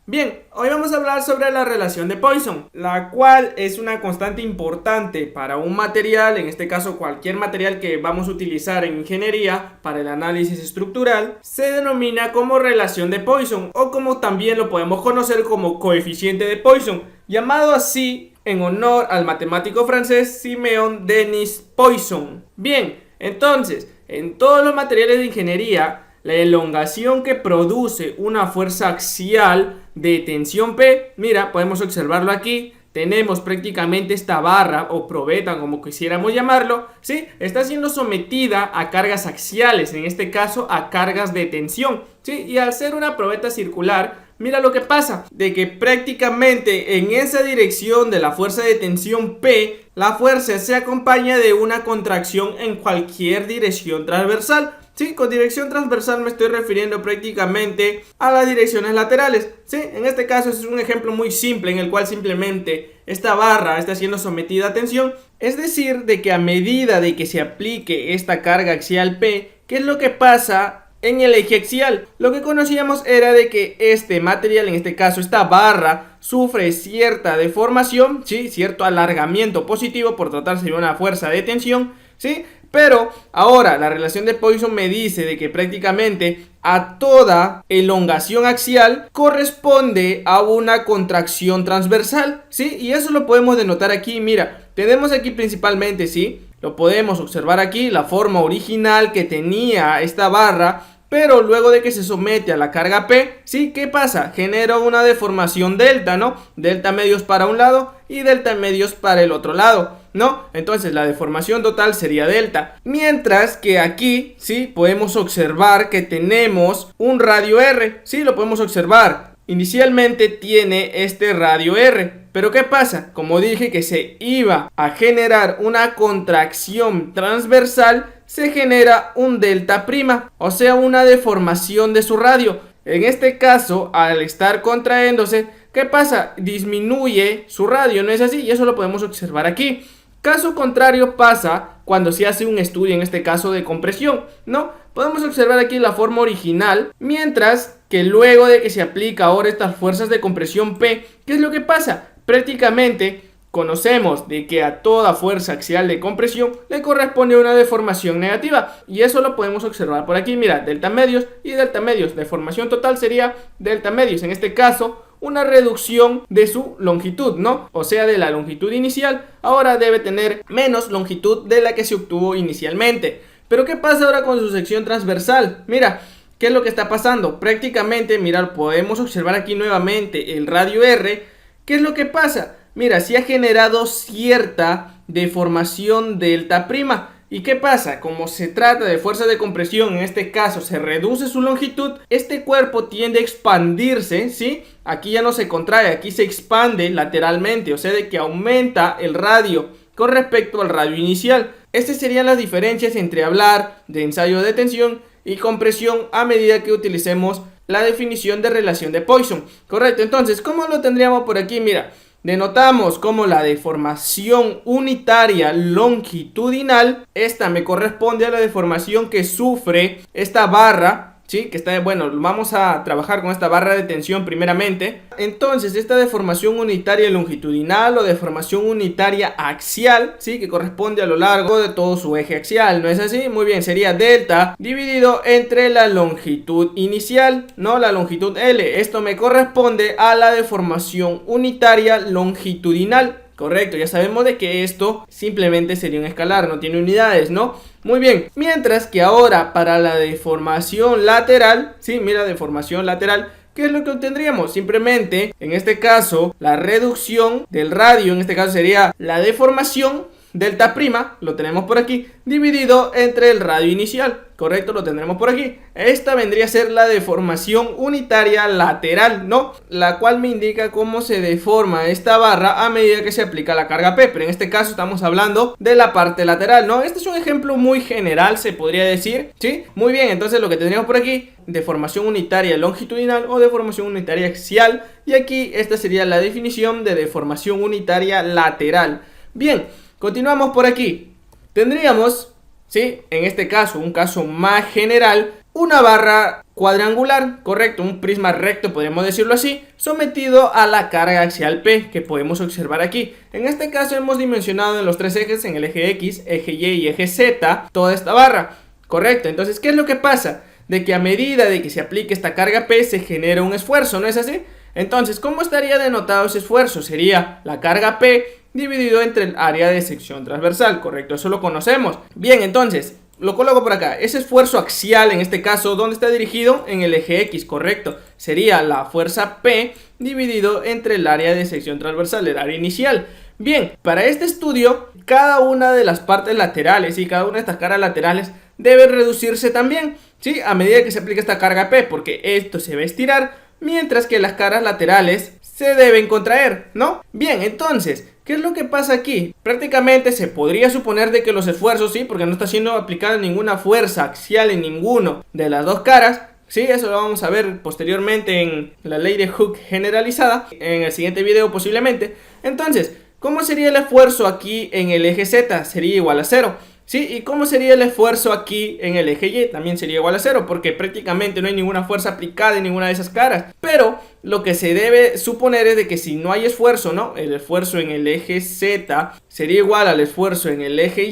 Bien, hoy vamos a hablar sobre la relación de Poisson, la cual es una constante importante para un material, en este caso cualquier material que vamos a utilizar en ingeniería para el análisis estructural, se denomina como relación de Poisson o como también lo podemos conocer como coeficiente de Poisson, llamado así en honor al matemático francés Siméon Denis Poisson. Bien, entonces, en todos los materiales de ingeniería, la elongación que produce una fuerza axial de tensión P, mira, podemos observarlo aquí, tenemos prácticamente esta barra o probeta, como quisiéramos llamarlo, ¿sí? Está siendo sometida a cargas axiales, en este caso a cargas de tensión, ¿sí? Y al ser una probeta circular, mira lo que pasa, de que prácticamente en esa dirección de la fuerza de tensión P, la fuerza se acompaña de una contracción en cualquier dirección transversal. Sí, con dirección transversal me estoy refiriendo prácticamente a las direcciones laterales. Sí, en este caso es un ejemplo muy simple en el cual simplemente esta barra está siendo sometida a tensión. Es decir, de que a medida de que se aplique esta carga axial P, ¿qué es lo que pasa en el eje axial? Lo que conocíamos era de que este material, en este caso esta barra, sufre cierta deformación, ¿sí? Cierto alargamiento positivo por tratarse de una fuerza de tensión, ¿sí? Pero ahora la relación de Poisson me dice de que prácticamente a toda elongación axial corresponde a una contracción transversal, ¿sí? Y eso lo podemos denotar aquí, mira, tenemos aquí principalmente, ¿sí? Lo podemos observar aquí, la forma original que tenía esta barra, pero luego de que se somete a la carga P, ¿sí? ¿Qué pasa? Genera una deformación delta, ¿no? Delta medios para un lado y delta medios para el otro lado, ¿no? Entonces la deformación total sería delta. Mientras que aquí, ¿sí? Podemos observar que tenemos un radio R, ¿sí? Lo podemos observar. Inicialmente tiene este radio R, pero ¿qué pasa? Como dije que se iba a generar una contracción transversal, se genera un delta prima, o sea una deformación de su radio. En este caso, al estar contrayéndose, ¿qué pasa? Disminuye su radio, ¿no es así? Y eso lo podemos observar aquí. Caso contrario pasa cuando se hace un estudio, en este caso de compresión, ¿no? Podemos observar aquí la forma original, mientras que luego de que se aplica ahora estas fuerzas de compresión P, ¿qué es lo que pasa? Prácticamente conocemos de que a toda fuerza axial de compresión le corresponde una deformación negativa, y eso lo podemos observar por aquí, mira, delta medios y delta medios. Deformación total sería delta medios, en este caso una reducción de su longitud, ¿no? O sea, de la longitud inicial, ahora debe tener menos longitud de la que se obtuvo inicialmente. Pero ¿qué pasa ahora con su sección transversal? Mira, ¿qué es lo que está pasando? Prácticamente, mira, podemos observar aquí nuevamente el radio R. ¿Qué es lo que pasa? Mira, se ha generado cierta deformación delta prima. ¿Y qué pasa? Como se trata de fuerza de compresión, en este caso se reduce su longitud, este cuerpo tiende a expandirse, ¿sí? Aquí ya no se contrae, aquí se expande lateralmente, o sea de que aumenta el radio con respecto al radio inicial. Estas serían las diferencias entre hablar de ensayo de tensión y compresión a medida que utilicemos la definición de relación de Poisson. Correcto, entonces, ¿cómo lo tendríamos por aquí? Mira, denotamos como la deformación unitaria longitudinal, esta me corresponde a la deformación que sufre esta barra, ¿sí? Que está, bueno, vamos a trabajar con esta barra de tensión primeramente. Entonces, esta deformación unitaria longitudinal o deformación unitaria axial, ¿sí? Que corresponde a lo largo de todo su eje axial, ¿no es así? Muy bien, sería delta dividido entre la longitud inicial, ¿no? La longitud L. Esto me corresponde a la deformación unitaria longitudinal. Correcto, ya sabemos de que esto simplemente sería un escalar, no tiene unidades, ¿no? Muy bien, mientras que ahora para la deformación lateral, sí, mira, deformación lateral, ¿qué es lo que obtendríamos? Simplemente, en este caso, la reducción del radio, en este caso sería la deformación delta prima, lo tenemos por aquí, dividido entre el radio inicial. Correcto, lo tendremos por aquí. Esta vendría a ser la deformación unitaria lateral, ¿no? La cual me indica cómo se deforma esta barra a medida que se aplica la carga P. Pero en este caso estamos hablando de la parte lateral, ¿no? Este es un ejemplo muy general, se podría decir, ¿sí? Muy bien, entonces lo que tendríamos por aquí, deformación unitaria longitudinal o deformación unitaria axial. Y aquí esta sería la definición de deformación unitaria lateral. Bien, continuamos por aquí. Tendríamos, ¿sí? En este caso, un caso más general, una barra cuadrangular, correcto, un prisma recto, podríamos decirlo así, sometido a la carga axial P, que podemos observar aquí. En este caso hemos dimensionado en los tres ejes, en el eje X, eje Y y eje Z, toda esta barra, correcto. Entonces, ¿qué es lo que pasa? De que a medida de que se aplique esta carga P, se genera un esfuerzo, ¿no es así? Entonces, ¿cómo estaría denotado ese esfuerzo? Sería la carga P dividido entre el área de sección transversal, correcto, eso lo conocemos. Bien, entonces, lo coloco por acá. Ese esfuerzo axial, en este caso, ¿dónde está dirigido? En el eje X, correcto. Sería la fuerza P dividido entre el área de sección transversal, el área inicial. Bien, para este estudio, cada una de las partes laterales y cada una de estas caras laterales debe reducirse también, ¿sí? A medida que se aplica esta carga P, porque esto se va a estirar, mientras que las caras laterales se deben contraer, ¿no? Bien, entonces, ¿qué es lo que pasa aquí? Prácticamente se podría suponer de que los esfuerzos, sí, porque no está siendo aplicada ninguna fuerza axial en ninguno de las dos caras, sí, eso lo vamos a ver posteriormente en la ley de Hooke generalizada, en el siguiente video posiblemente. Entonces, ¿cómo sería el esfuerzo aquí en el eje Z? Sería igual a 0. ¿Sí? ¿Y cómo sería el esfuerzo aquí en el eje Y? También sería igual a 0, porque prácticamente no hay ninguna fuerza aplicada en ninguna de esas caras. Pero lo que se debe suponer es de que si no hay esfuerzo, ¿no? El esfuerzo en el eje Z sería igual al esfuerzo en el eje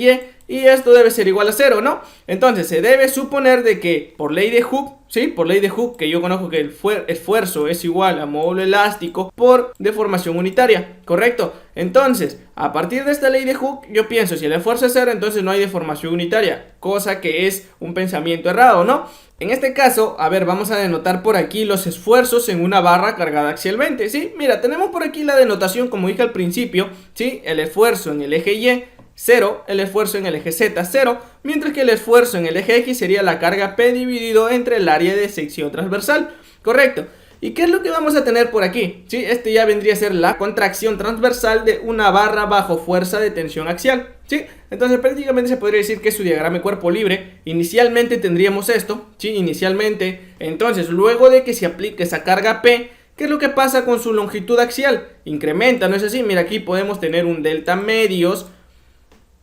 Y esto debe ser igual a 0, ¿no? Entonces se debe suponer de que por ley de Hooke, ¿sí? Por ley de Hooke, que yo conozco que el esfuerzo es igual a módulo elástico por deformación unitaria, ¿correcto? Entonces, a partir de esta ley de Hooke, yo pienso, si el esfuerzo es 0, entonces no hay deformación unitaria, cosa que es un pensamiento errado, ¿no? En este caso, a ver, vamos a denotar por aquí los esfuerzos en una barra cargada axialmente, ¿sí? Mira, tenemos por aquí la denotación, como dije al principio, ¿sí? El esfuerzo en el eje Y, 0, el esfuerzo en el eje Z, 0, mientras que el esfuerzo en el eje X sería la carga P dividido entre el área de sección transversal, correcto. ¿Y qué es lo que vamos a tener por aquí? ¿Sí? Este ya vendría a ser la contracción transversal de una barra bajo fuerza de tensión axial, ¿sí? Entonces prácticamente se podría decir que es su diagrama de cuerpo libre. Inicialmente tendríamos esto, ¿sí? Inicialmente, entonces luego de que se aplique esa carga P, ¿qué es lo que pasa con su longitud axial? Incrementa, ¿no es así? Mira, aquí podemos tener un delta medios.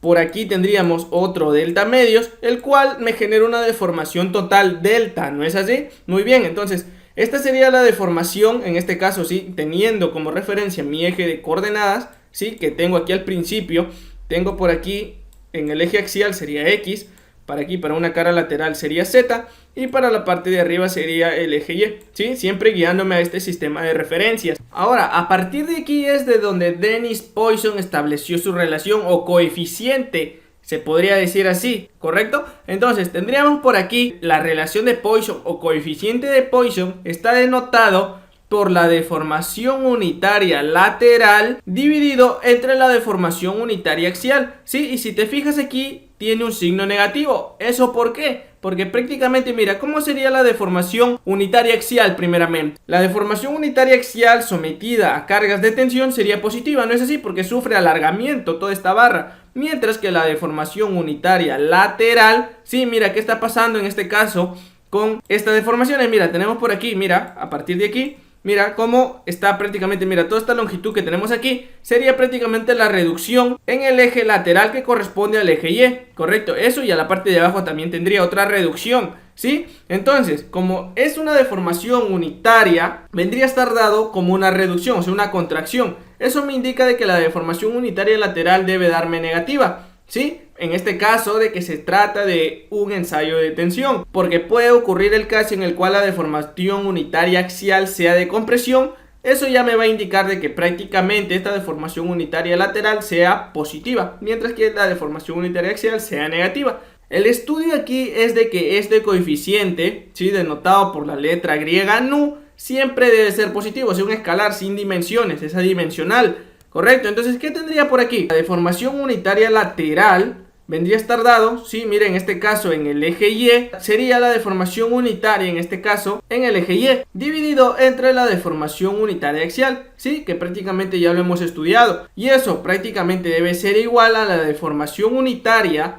Por aquí tendríamos otro delta medios, el cual me genera una deformación total delta, ¿no es así? Muy bien, entonces esta sería la deformación, en este caso, sí, teniendo como referencia mi eje de coordenadas, sí, que tengo aquí al principio. Tengo por aquí en el eje axial sería X, para aquí, para una cara lateral sería Z, y para la parte de arriba sería el eje Y, ¿sí? Siempre guiándome a este sistema de referencias. Ahora, a partir de aquí es de donde Dennis Poisson estableció su relación o coeficiente, se podría decir así, ¿correcto? Entonces, tendríamos por aquí la relación de Poisson o coeficiente de Poisson, está denotado por la deformación unitaria lateral dividido entre la deformación unitaria axial, ¿sí? Y si te fijas aquí, tiene un signo negativo. ¿Eso por qué? Porque prácticamente, mira, ¿cómo sería la deformación unitaria axial primeramente? La deformación unitaria axial sometida a cargas de tensión sería positiva, ¿no es así? Porque sufre alargamiento toda esta barra. Mientras que la deformación unitaria lateral, sí, mira, ¿qué está pasando en este caso con estas deformaciones? Mira, tenemos por aquí, mira, a partir de aquí, mira cómo está prácticamente, mira, toda esta longitud que tenemos aquí sería prácticamente la reducción en el eje lateral que corresponde al eje Y, correcto, eso, y a la parte de abajo también tendría otra reducción, ¿sí? Entonces, como es una deformación unitaria, vendría a estar dado como una reducción, o sea, una contracción. Eso me indica de que la deformación unitaria lateral debe darme negativa, ¿sí? En este caso de que se trata de un ensayo de tensión, porque puede ocurrir el caso en el cual la deformación unitaria axial sea de compresión. Eso ya me va a indicar de que prácticamente esta deformación unitaria lateral sea positiva, mientras que la deformación unitaria axial sea negativa. El estudio aquí es de que este coeficiente, ¿sí?, denotado por la letra griega nu, siempre debe ser positivo, o sea, un escalar sin dimensiones, es adimensional, correcto. Entonces, ¿qué tendría por aquí? La deformación unitaria lateral vendría a estar dado, sí, miren, en este caso en el eje Y, sería la deformación unitaria, en este caso, en el eje Y, dividido entre la deformación unitaria axial, sí, que prácticamente ya lo hemos estudiado, y eso prácticamente debe ser igual a la deformación unitaria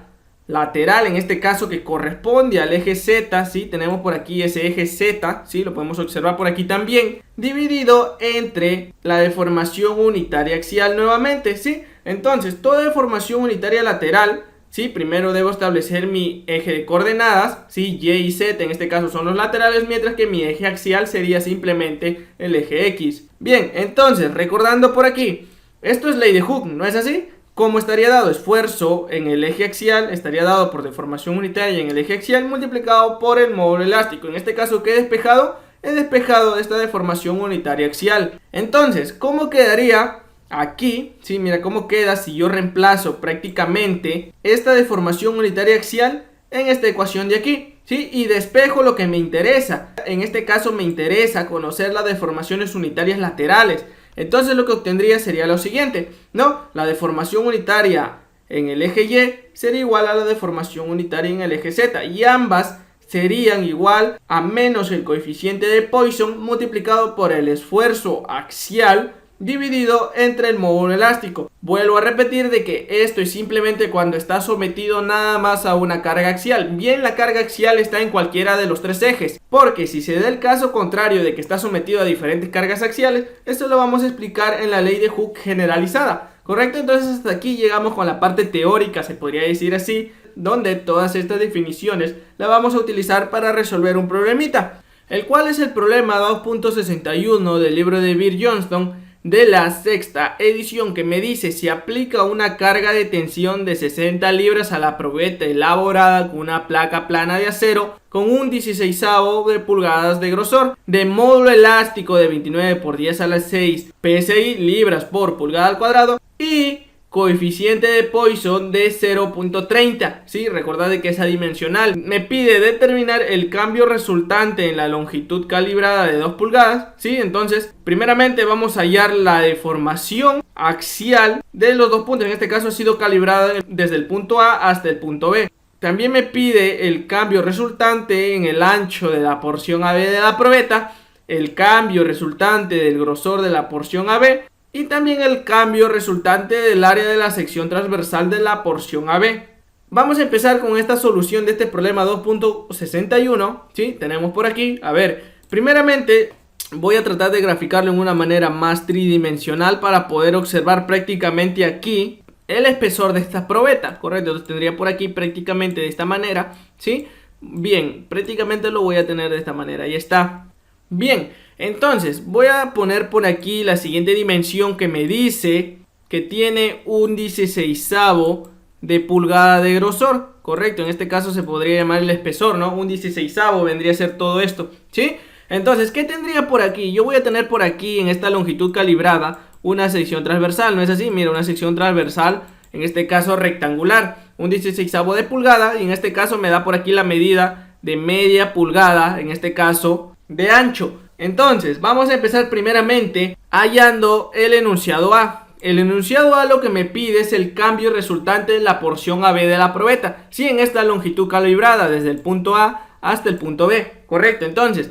lateral, en este caso que corresponde al eje Z, ¿sí? Tenemos por aquí ese eje Z, ¿sí? Lo podemos observar por aquí también, dividido entre la deformación unitaria axial nuevamente, ¿sí? Entonces, toda deformación unitaria lateral ¿sí? Primero debo establecer mi eje de coordenadas, ¿sí? Y y z en este caso son los laterales, mientras que mi eje axial sería simplemente el eje X. Bien, entonces, recordando por aquí, esto es ley de Hooke, ¿no es así? ¿Cómo estaría dado? Esfuerzo en el eje axial estaría dado por deformación unitaria en el eje axial multiplicado por el módulo elástico. En este caso, ¿qué he despejado? He despejado esta deformación unitaria axial. Entonces, ¿cómo quedaría aquí? Sí, mira cómo queda si yo reemplazo prácticamente esta deformación unitaria axial en esta ecuación de aquí, ¿sí? Y despejo lo que me interesa. En este caso me interesa conocer las deformaciones unitarias laterales. Entonces lo que obtendría sería lo siguiente, ¿no? La deformación unitaria en el eje Y sería igual a la deformación unitaria en el eje Z, y ambas serían igual a menos el coeficiente de Poisson multiplicado por el esfuerzo axial dividido entre el módulo elástico. Vuelvo a repetir de que esto es simplemente cuando está sometido nada más a una carga axial. Bien, la carga axial está en cualquiera de los tres ejes, porque si se da el caso contrario de que está sometido a diferentes cargas axiales, esto lo vamos a explicar en la ley de Hooke generalizada, ¿correcto? Entonces hasta aquí llegamos con la parte teórica, se podría decir así, donde todas estas definiciones las vamos a utilizar para resolver un problemita, el cual es el problema 2.61 del libro de Beer Johnston de la sexta edición, que me dice si aplica una carga de tensión de 60 libras a la probeta elaborada con una placa plana de acero con un 16avo de pulgadas de grosor, de módulo elástico de 29 por 10 a la 6 psi libras por pulgada al cuadrado y coeficiente de Poisson de 0.30, ¿sí? Recordad de que es adimensional. Me pide determinar el cambio resultante en la longitud calibrada de 2 pulgadas, ¿sí? Entonces, primeramente vamos a hallar la deformación axial de los dos puntos. En este caso ha sido calibrada desde el punto A hasta el punto B. También me pide el cambio resultante en el ancho de la porción AB de la probeta, el cambio resultante del grosor de la porción AB, y también el cambio resultante del área de la sección transversal de la porción AB. Vamos a empezar con esta solución de este problema 2.61, ¿sí? Tenemos por aquí, a ver, primeramente voy a tratar de graficarlo en una manera más tridimensional para poder observar prácticamente aquí el espesor de esta probeta, ¿correcto? Entonces tendría por aquí prácticamente de esta manera, ¿sí? Bien, prácticamente lo voy a tener de esta manera, ahí está. Bien, entonces voy a poner por aquí la siguiente dimensión que me dice que tiene un 16avo de pulgada de grosor, correcto, en este caso se podría llamar el espesor, ¿no? Un 16avo vendría a ser todo esto, ¿sí? Entonces, ¿qué tendría por aquí? Yo voy a tener por aquí en esta longitud calibrada una sección transversal, ¿no es así? Mira, una sección transversal, en este caso rectangular, un 16avo de pulgada, y en este caso me da por aquí la medida de media pulgada, en este caso de ancho. Entonces vamos a empezar primeramente hallando el enunciado A. El enunciado A lo que me pide es el cambio resultante de la porción AB de la probeta, sí, en esta longitud calibrada desde el punto A hasta el punto B, correcto. Entonces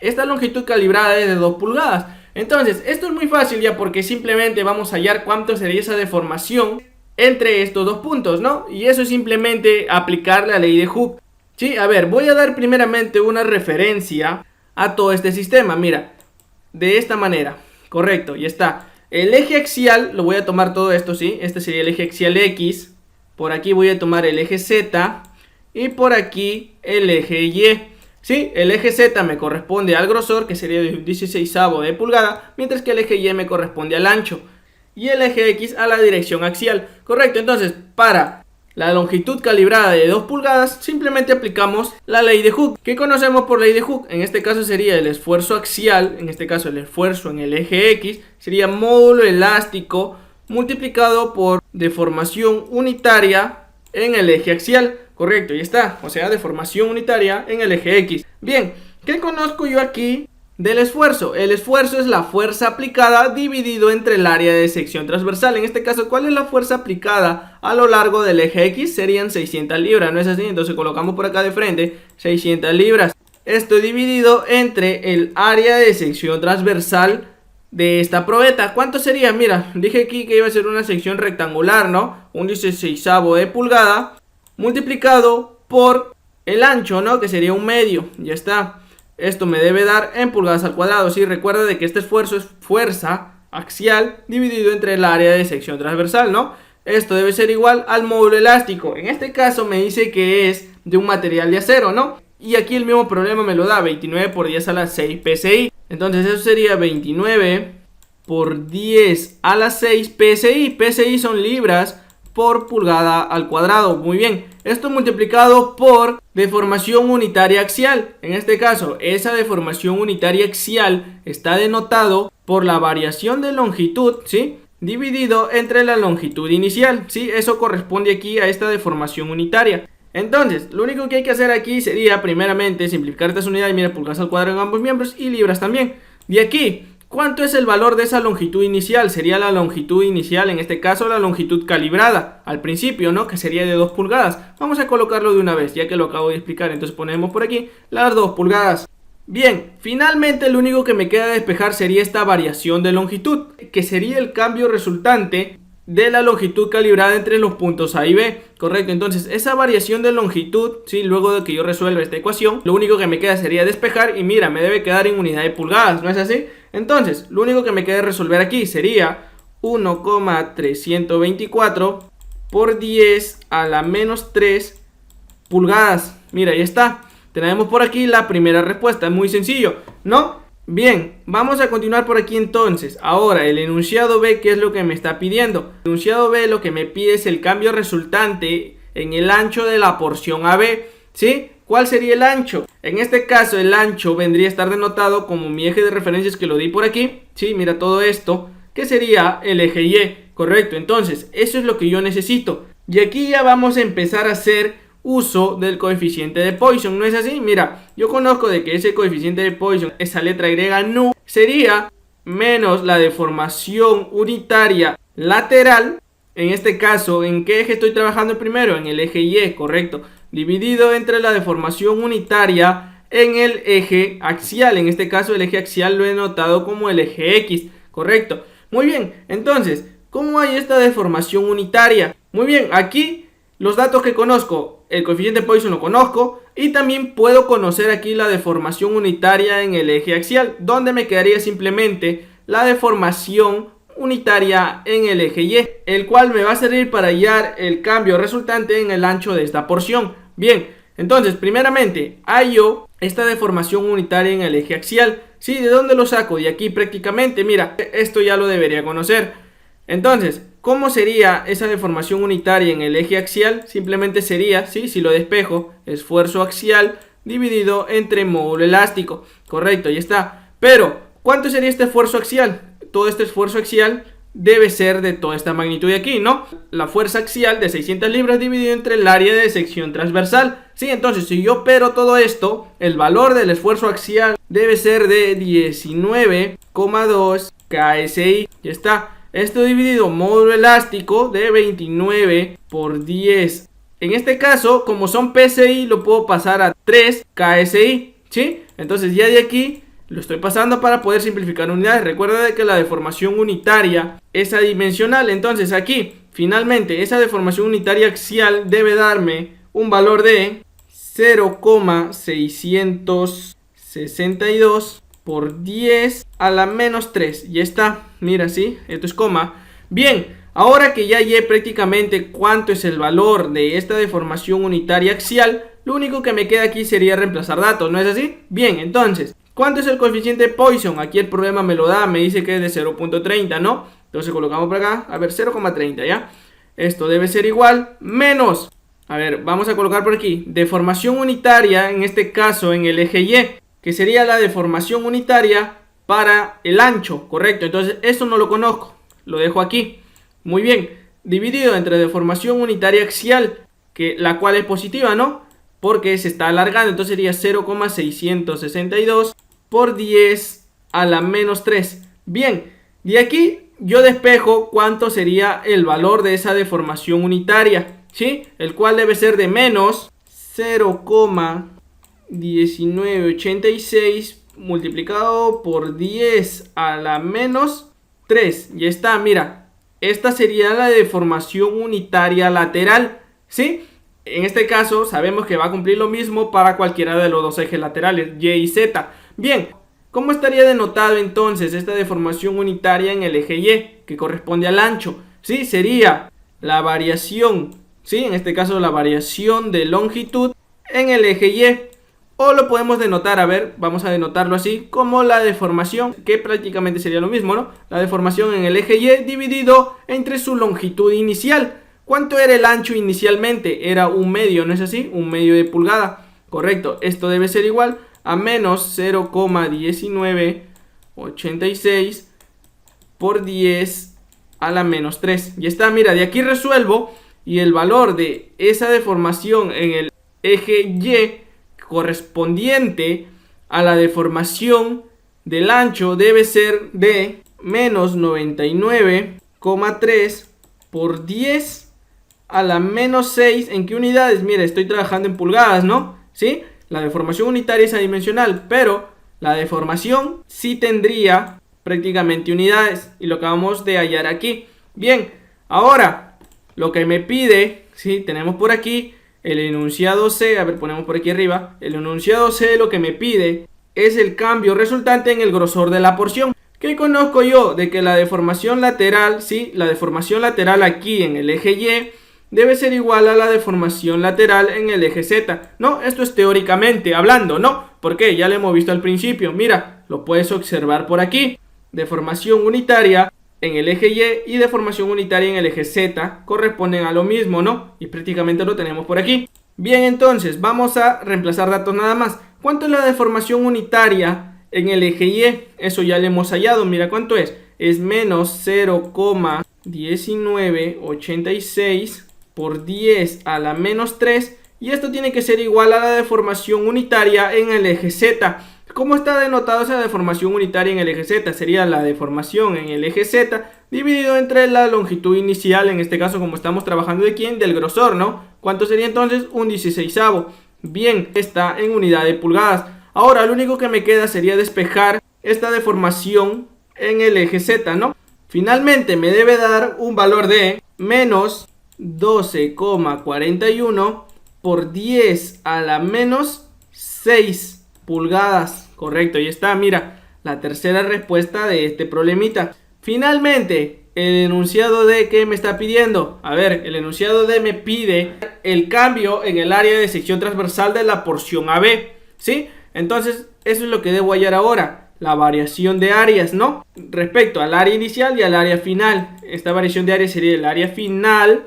esta longitud calibrada es de 2 pulgadas. Entonces esto es muy fácil ya, porque simplemente vamos a hallar cuánto sería esa deformación entre estos dos puntos, ¿no? Y eso es simplemente aplicar la ley de Hooke, sí. A ver, voy a dar primeramente una referencia a todo este sistema, mira, de esta manera, correcto, y está el eje axial, lo voy a tomar todo esto, sí, este sería el eje axial X, por aquí voy a tomar el eje Z, y por aquí el eje Y, sí, el eje Z me corresponde al grosor, que sería de un 16avo de pulgada, mientras que el eje Y me corresponde al ancho, y el eje X a la dirección axial, correcto. Entonces, para la longitud calibrada de 2 pulgadas, simplemente aplicamos la ley de Hooke, que conocemos por ley de Hooke. En este caso sería el esfuerzo axial, en este caso el esfuerzo en el eje X, sería módulo elástico multiplicado por deformación unitaria en el eje axial, correcto, y está, o sea, deformación unitaria en el eje X. Bien, ¿qué conozco yo aquí del esfuerzo? El esfuerzo es la fuerza aplicada dividido entre el área de sección transversal. En este caso, ¿cuál es la fuerza aplicada a lo largo del eje X? Serían 600 libras, ¿no es así? Entonces colocamos por acá de frente 600 libras. Esto dividido entre el área de sección transversal de esta probeta. ¿Cuánto sería? Mira, dije aquí que iba a ser una sección rectangular, ¿no? Un 16avo de pulgada multiplicado por el ancho, ¿no? Que sería un medio. Ya está. Esto me debe dar en pulgadas al cuadrado. Sí, recuerda de que este esfuerzo es fuerza axial dividido entre el área de sección transversal, ¿no? Esto debe ser igual al módulo elástico. En este caso me dice que es de un material de acero, ¿no? Y aquí el mismo problema me lo da, 29 por 10 a la 6 PSI. Entonces eso sería 29 por 10 a la 6 PSI. PSI son libras por pulgada al cuadrado. Muy bien, esto multiplicado por deformación unitaria axial. En este caso, esa deformación unitaria axial está denotado por la variación de longitud, ¿sí?, dividido entre la longitud inicial, ¿sí? Eso corresponde aquí a esta deformación unitaria. Entonces, lo único que hay que hacer aquí sería, primeramente, simplificar estas unidades. Mira, pulgadas al cuadrado en ambos miembros y libras también. De aquí, ¿cuánto es el valor de esa longitud inicial? Sería la longitud inicial, en este caso la longitud calibrada al principio, ¿no? Que sería de 2 pulgadas. Vamos a colocarlo de una vez, ya que lo acabo de explicar. Entonces ponemos por aquí las 2 pulgadas. Bien, finalmente lo único que me queda despejar sería esta variación de longitud, que sería el cambio resultante de la longitud calibrada entre los puntos A y B, correcto. Entonces esa variación de longitud, ¿sí?, luego de que yo resuelva esta ecuación, lo único que me queda sería despejar y mira, me debe quedar en unidad de pulgadas, ¿no es así? Entonces lo único que me queda resolver aquí sería 1,324 por 10 a la menos 3 pulgadas. Mira, ahí está. Tenemos por aquí la primera respuesta, muy sencillo, ¿no? Bien, vamos a continuar por aquí entonces. Ahora, el enunciado B, ¿qué es lo que me está pidiendo? El enunciado B lo que me pide es el cambio resultante en el ancho de la porción AB, ¿sí? ¿Cuál sería el ancho? En este caso, el ancho vendría a estar denotado como mi eje de referencias, que lo di por aquí, ¿sí? Mira todo esto, que sería el eje Y, correcto. Entonces, eso es lo que yo necesito. Y aquí ya vamos a empezar a hacer uso del coeficiente de Poisson, ¿no es así? Mira, yo conozco de que ese coeficiente de Poisson, esa letra Y nu, sería menos la deformación unitaria lateral. En este caso, ¿en qué eje estoy trabajando primero? En el eje Y, correcto, dividido entre la deformación unitaria en el eje axial. En este caso el eje axial lo he notado como el eje X, correcto. Muy bien, entonces, ¿cómo hay esta deformación unitaria? Muy bien, aquí los datos que conozco, el coeficiente de Poisson lo conozco, y también puedo conocer aquí la deformación unitaria en el eje axial, donde me quedaría simplemente la deformación unitaria en el eje Y, el cual me va a servir para hallar el cambio resultante en el ancho de esta porción. Bien, entonces primeramente hallo esta deformación unitaria en el eje axial. ¿Sí? ¿De dónde lo saco? De aquí prácticamente. Mira, esto ya lo debería conocer. Entonces, ¿cómo sería esa deformación unitaria en el eje axial? Simplemente sería, ¿sí?, si lo despejo, esfuerzo axial dividido entre módulo elástico. Correcto, ahí está. Pero, ¿cuánto sería este esfuerzo axial? Todo este esfuerzo axial debe ser de toda esta magnitud de aquí, ¿no? La fuerza axial de 600 libras dividido entre el área de sección transversal. Sí, entonces si yo opero todo esto, el valor del esfuerzo axial debe ser de 19,2 KSI. Ya está. Esto dividido módulo elástico de 29 por 10. En este caso, como son PSI, lo puedo pasar a 3 KSI, ¿sí? Entonces ya de aquí lo estoy pasando para poder simplificar unidades. Recuerda de que la deformación unitaria es adimensional. Entonces aquí, finalmente, esa deformación unitaria axial debe darme un valor de 0,662 por 10 a la menos 3. Ya está, mira, sí, esto es coma. Bien, ahora que ya hallé prácticamente cuánto es el valor de esta deformación unitaria axial, lo único que me queda aquí sería reemplazar datos, ¿no es así? Bien, entonces, ¿cuánto es el coeficiente de Poisson? Aquí el problema me lo da, me dice que es de 0,30, ¿no? Entonces colocamos por acá, a ver, 0,30, ¿ya? Esto debe ser igual, menos, a ver, vamos a colocar por aquí, deformación unitaria, en este caso en el eje Y, que sería la deformación unitaria para el ancho, correcto. Entonces esto no lo conozco, lo dejo aquí. Muy bien, dividido entre deformación unitaria axial, que la cual es positiva, ¿no? Porque se está alargando, entonces sería 0,662 por 10 a la menos 3. Bien, de aquí yo despejo cuánto sería el valor de esa deformación unitaria, ¿sí? El cual debe ser de menos 0,1986 multiplicado por 10 a la menos 3. Ya está, mira. Esta sería la deformación unitaria lateral, ¿sí? En este caso sabemos que va a cumplir lo mismo para cualquiera de los dos ejes laterales, Y y Z. Bien, ¿cómo estaría denotado entonces esta deformación unitaria en el eje Y, que corresponde al ancho? Sí, sería la variación, ¿sí? En este caso la variación de longitud en el eje Y. O lo podemos denotar, a ver, vamos a denotarlo así, como la deformación, que prácticamente sería lo mismo, ¿no? La deformación en el eje Y dividido entre su longitud inicial. ¿Cuánto era el ancho inicialmente? Era 1/2, ¿no es así? 1/2 de pulgada. Correcto, esto debe ser igual a menos 0,1986 por 10 a la menos 3. Ya está, mira, de aquí resuelvo y el valor de esa deformación en el eje Y correspondiente a la deformación del ancho debe ser de menos 99,3 por 10 a la menos 6. ¿En qué unidades? Mira, estoy trabajando en pulgadas, ¿no? ¿Sí? La deformación unitaria es adimensional, pero la deformación sí tendría prácticamente unidades, y lo acabamos de hallar aquí. Bien, ahora lo que me pide, ¿sí? Tenemos por aquí el enunciado C, a ver, ponemos por aquí arriba, el enunciado C lo que me pide es el cambio resultante en el grosor de la porción. ¿Qué conozco yo? De que la deformación lateral, ¿sí? La deformación lateral aquí en el eje Y debe ser igual a la deformación lateral en el eje Z. No, esto es teóricamente hablando, ¿no? Porque ya lo hemos visto al principio. Mira, lo puedes observar por aquí. Deformación unitaria en el eje Y y deformación unitaria en el eje Z corresponden a lo mismo, ¿no? Y prácticamente lo tenemos por aquí. Bien, entonces vamos a reemplazar datos nada más. ¿Cuánto es la deformación unitaria en el eje Y? Eso ya lo hemos hallado. Mira cuánto es. Es menos 0,1986 por 10 a la menos 3. Y esto tiene que ser igual a la deformación unitaria en el eje Z. ¿Cómo está denotado esa deformación unitaria en el eje Z? Sería la deformación en el eje Z dividido entre la longitud inicial, en este caso como estamos trabajando de quién, del grosor, ¿no? ¿Cuánto sería entonces? 1/16. Bien, está en unidad de pulgadas. Ahora lo único que me queda sería despejar esta deformación en el eje Z, ¿no? Finalmente me debe dar un valor de menos 12,41 por 10 a la menos 6 pulgadas. Correcto, ahí está, mira, la tercera respuesta de este problemita. Finalmente, el enunciado D, ¿qué me está pidiendo? A ver, el enunciado D me pide el cambio en el área de sección transversal de la porción AB, ¿sí? Entonces, eso es lo que debo hallar ahora, la variación de áreas, ¿no? Respecto al área inicial y al área final. Esta variación de área sería el área final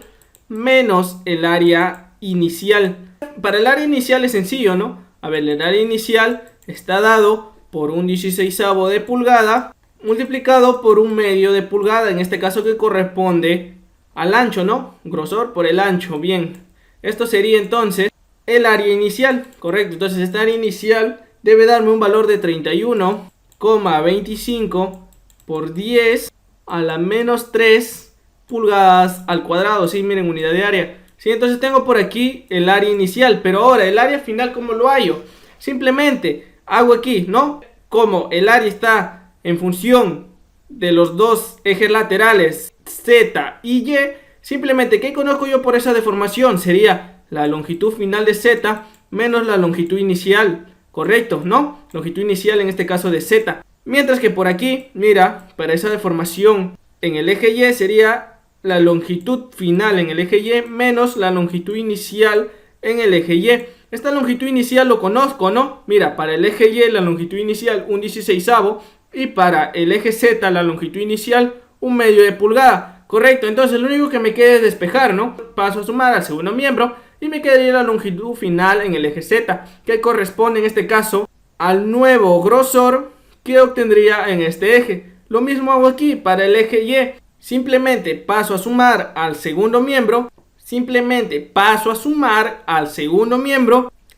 menos el área inicial. Para el área inicial es sencillo, ¿no? A ver, el área inicial está dado por 1/16 de pulgada multiplicado por 1/2 de pulgada, en este caso que corresponde al ancho, ¿no? Grosor por el ancho, bien. Esto sería entonces el área inicial, correcto. Entonces esta área inicial debe darme un valor de 31,25 por 10 a la menos 3 pulgadas al cuadrado, sí, miren, unidad de área. Sí, entonces tengo por aquí el área inicial, pero ahora el área final, ¿cómo lo hallo? Simplemente hago aquí, ¿no? Como el área está en función de los dos ejes laterales Z y Y, simplemente, ¿qué conozco yo por esa deformación? Sería la longitud final de Z menos la longitud inicial, ¿correcto? ¿No? Longitud inicial en este caso de Z. Mientras que por aquí, mira, para esa deformación en el eje Y sería la longitud final en el eje Y menos la longitud inicial en el eje Y. Esta longitud inicial lo conozco, ¿no? Mira, para el eje Y la longitud inicial 1/16 y para el eje Z la longitud inicial 1/2 de pulgada. Correcto, entonces lo único que me queda es despejar, ¿no? Paso a sumar al segundo miembro y me quedaría la longitud final en el eje Z, que corresponde en este caso al nuevo grosor que obtendría en este eje. Lo mismo hago aquí para el eje Y. Simplemente paso a sumar al segundo miembro,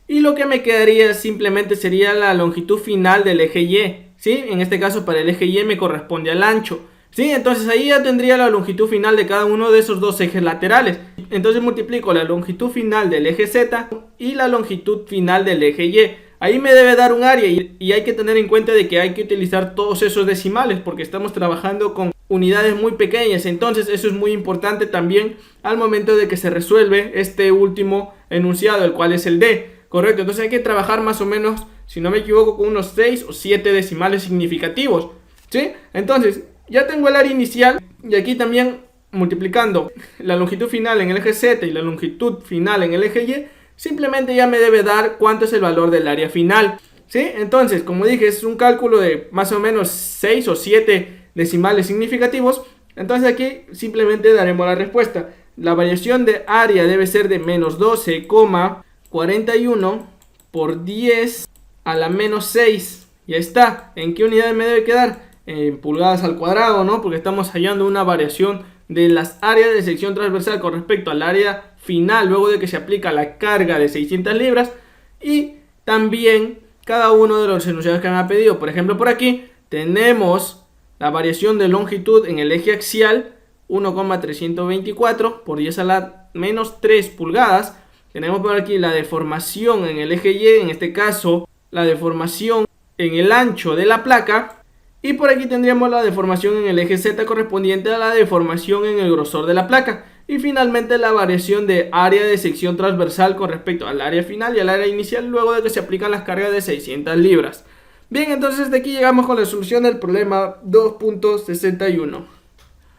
y lo que me quedaría simplemente sería la longitud final del eje Y, ¿sí? En este caso para el eje Y me corresponde al ancho, ¿sí? Entonces ahí ya tendría la longitud final de cada uno de esos dos ejes laterales. Entonces multiplico la longitud final del eje Z y la longitud final del eje Y. Ahí me debe dar un área y hay que tener en cuenta de que hay que utilizar todos esos decimales porque estamos trabajando con unidades muy pequeñas. Entonces eso es muy importante también al momento de que se resuelve este último enunciado, el cual es el D, correcto. Entonces hay que trabajar más o menos, si no me equivoco, con unos 6 o 7 decimales significativos, ¿sí? Entonces ya tengo el área inicial y aquí también multiplicando la longitud final en el eje Z y la longitud final en el eje Y, simplemente ya me debe dar cuánto es el valor del área final, ¿sí? Entonces, como dije, es un cálculo de más o menos 6 o 7 decimales significativos. Entonces aquí simplemente daremos la respuesta. La variación de área debe ser de menos 12,41 por 10 a la menos 6. Ya está. ¿En qué unidades me debe quedar? En pulgadas al cuadrado, ¿no? Porque estamos hallando una variación de las áreas de sección transversal con respecto al área final luego de que se aplica la carga de 600 libras. Y también cada uno de los enunciados que me ha pedido. Por ejemplo, por aquí tenemos la variación de longitud en el eje axial, 1,324 por 10 a la menos 3 pulgadas. Tenemos por aquí la deformación en el eje Y, en este caso la deformación en el ancho de la placa. Y por aquí tendríamos la deformación en el eje Z correspondiente a la deformación en el grosor de la placa. Y finalmente la variación de área de sección transversal con respecto al área final y al área inicial luego de que se aplican las cargas de 600 libras. Bien, entonces de aquí llegamos con la solución del problema 2.61.